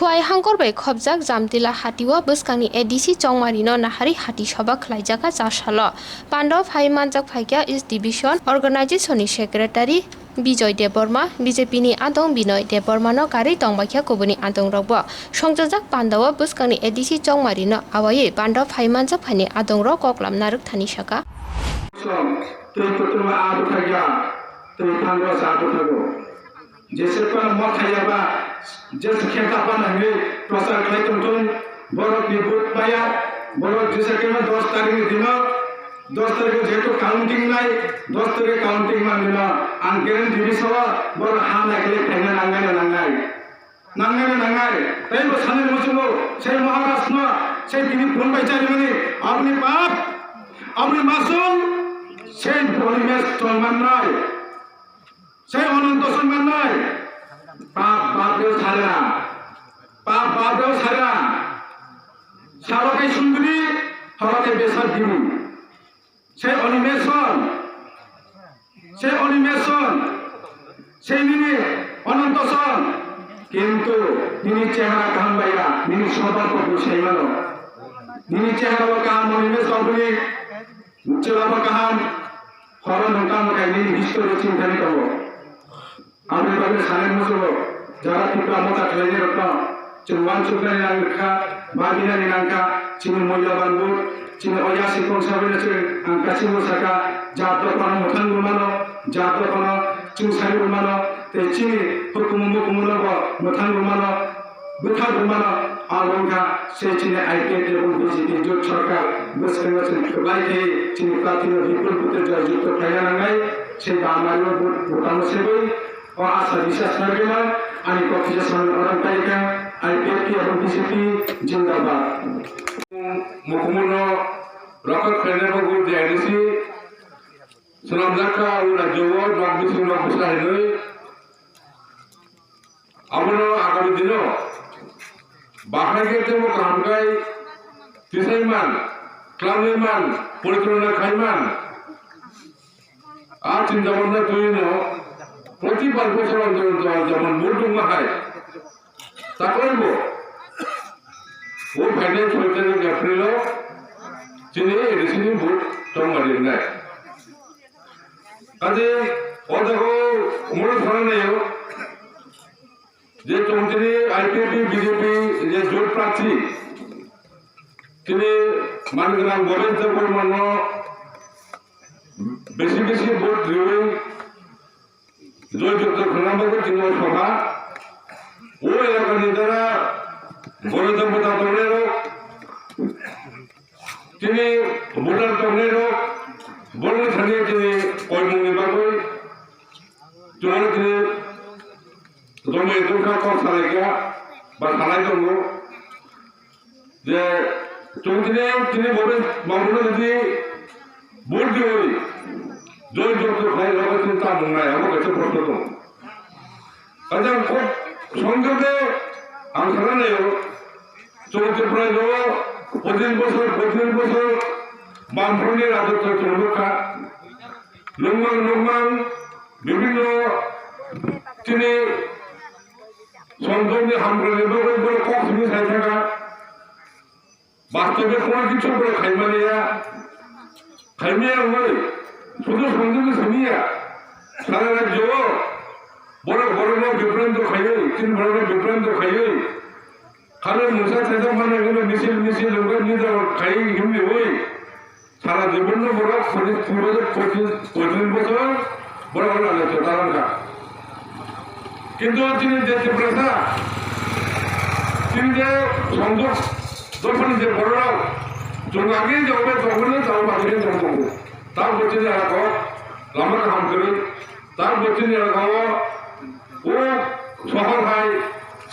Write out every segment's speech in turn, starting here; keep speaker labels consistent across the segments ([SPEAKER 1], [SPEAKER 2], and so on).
[SPEAKER 1] खुआई हांगर बै खबजाक जामतिला हातिवा बसकांनि ADC चौमारिनो नाहारि हाति सभा खलाइजाका जासालो पांडव हाई मानजाक फाइकिया इस्ट डिविजन अर्गानाइजेशननि सेक्रेटारि बिजय देबबर्मा बीजेपीनि आदं बिनय देबबर्मानो गारि तंबाखिया कुबुनि आदं रगबो संजोजाक पांडव बसकांनि एडिसि चौमारिनो आवायै पांडव हाई मानजाक फाइनि आदं र कक्लाम नारक थानि साका
[SPEAKER 2] जैसे पर मत खायाबा जैसे खेता पान हमें प्रसार करें तुम बरफ निबुत पाया बरफ जैसे कि मैं 10 तारीख दिन 10 तारीख जेतो काउंटिंग लाई 10 तारीख काउंटिंग मान दिन अंकेरन दिविसवा बर हां लागले फैना नांगाय तै बो साने मसुलो से महाराष्ट्र से তিনি ফোন বাইচারি মানে আপনি মাসুল সেই পরিবেশ সম্মান নয় সেই অনন্ত সম্মান নয় পাপ বাপেও ছাড়া সারকে সুন্দরী হরকে বেসার দিবি সেই অনিমেষণ সেই নিনে অনন্ত সন কিন্তু তিনি চেহারা কাম বাইরা তিনি সবার প্রভু সেই মানো তিনি চেহারা কাম অনিমেষ অবনি চেলাবা কাম হরণ কাম কাইনি হিস্টোরি চিন্তানি করব আমি বাগে সানের মসলো যারা টিপা মতা খেলে রক্ত চিনওয়ান সুগানি নাঙ্কা বাগিনানি নাঙ্কা চিনি মূল্যবান বুট চিনি অয়াসি কনসাবেলে চিন আঙ্কা চিনি সাকা জাত কোন মথান গুমানো জাত কোন চিনসারি গুমানো তে চিনি হুকুমুনো মথান গুমানো বুথা গুমানো আলঙ্কা সে চিনি আইপিএল এবং বিজেপি জোট সরকার বসেঙ্গা চিনি বাইকে চিনি প্রার্থী বিপুল বুতে জয়যুক্ত খাইয়া নাঙ্গাই সেই বামারিও ভোটানো সেবই और आशा विश्वास करना आणि पक्षाच्या संघटना पालिका आईपीएफपी এবং বিজেপি जिंदाबाद मुखमुनो रखत खेलनेको जे एडिसि सुनामजाका राज्यवा बागबिसिङ बसाइनै आबनो आगामी दिनो बाहायगे मो कामगाय तिसाइमान क्लामनिमान परिचालना खाइमान आ चिन्ता भावना तुइनो প্রতিবার বছর যেমন ভোট জমা হয় তা করব ও ফাইন্যান্স সরকারের এপ্রিল চিনি এডিসিনি ভোট জমা দিন নাই কাজে ও দেখো মনে ধরা নেই যে তিনি আইপিএফপি বিজেপি যে জোট প্রার্থী তিনি মানগ্রাম গণেশ পরিমাণ বেশি ভোট দিয়ে জয়যুক্ত খনাম্বর তিনি সভা ও এলাকার নেতারা গণতন্ত্র দলের তিনি ভোটার দলের বর্ণ ছাড়িয়ে তিনি কর্মী বাগৈ তোমার তিনি জমি দরকার কর সারাইকা বা সারাই দল যে তিনি বলে মামলা যদি ভোট দিয়ে জয়যুক্ত খাই লোক চিন্তা মনে আমার কাছে প্রশ্ন তো কাজে খুব সংযোগে আমি সারা নেই চলতে প্রায় 25 বছর বামফ্রন্টের রাজত্ব চলুকা লুংমাং বিভিন্ন তিনি সংসদে হামলা বলে কক্স মিশাই থাকা বাস্তবে কোনো কিছু করে খাইমিয়া নয় শুধু সংযোগে শুনিয়া সারা রাজ্য বড় বিভ্রান্ত খাইই তিন বড় বিভ্রান্ত খাইই খালে মশা ছেদা মানে এগুলো মিছিল খাই হিমনি হই সারা জীবন বড় 25 বছর বড় আলোচনা তারকা কিন্তু তিনি যে প্রথা তিনি যে সংযোগ যখন যে বড় যখন আগে যাবে তখনই তার বাড়িতে যাবো তার বচ্চন এলাকা লম্বা কাম করি তার বচ্চন এলাকা ও শহর হয়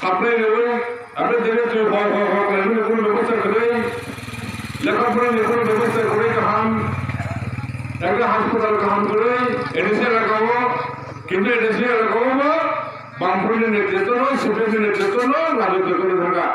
[SPEAKER 2] সাপ্লাই নেবে আপনি দেখে তুই কোনো ব্যবস্থা করে লেখাপড়া কোনো ব্যবস্থা করে কাম একটা হাসপাতাল কাম করে এডিসি এলাকাও কিন্তু এডিসি এলাকাও বামফ্রন্টের নেতৃত্ব নয় সিপিএমের নেতৃত্ব নয় রাজত্ব করে থাকা